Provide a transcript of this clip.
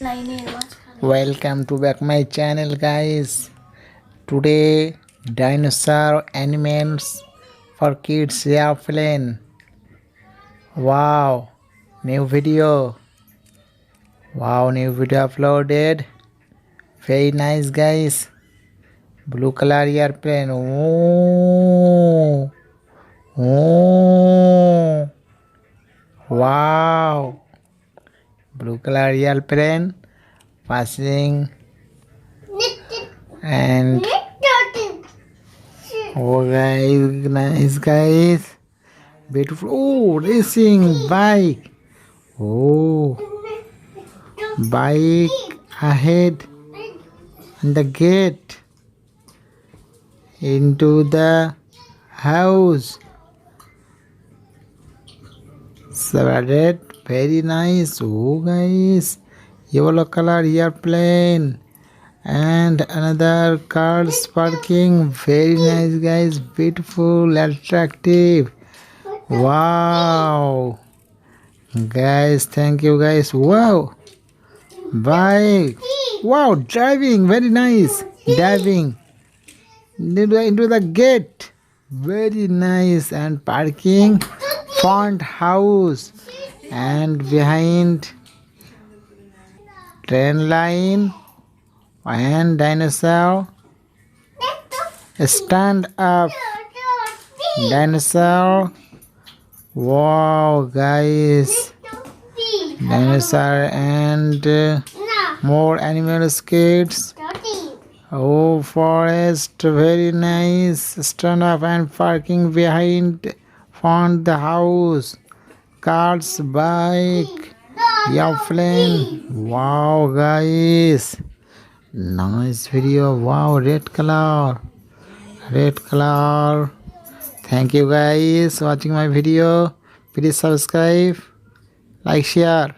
Welcome to back my channel, guys. Today dinosaur animals for kids airplane. Wow, new video. Wow, new video uploaded. Very nice, guys. Blue color airplane. Oh, wow. Blue color airplane passing and oh guys, nice guys, beautiful. Oh, racing bike. Oh, bike ahead and the gate into the house. Surrounded, very nice. Oh guys, yellow color airplane and another cars parking. Very nice guys, beautiful, attractive. Wow guys, thank you guys. Wow, bike. Wow, driving, very nice. Diving into the gate, very nice. And parking front house and behind train line and dinosaur stand up dinosaur. Wow guys, dinosaur and more animal kids. Oh, forest, very nice. Stand up and parking behind front the house. Cars, bike, airplane. Wow guys, nice video. Wow, red color, red color. Thank you guys watching my video. Please subscribe, like, share.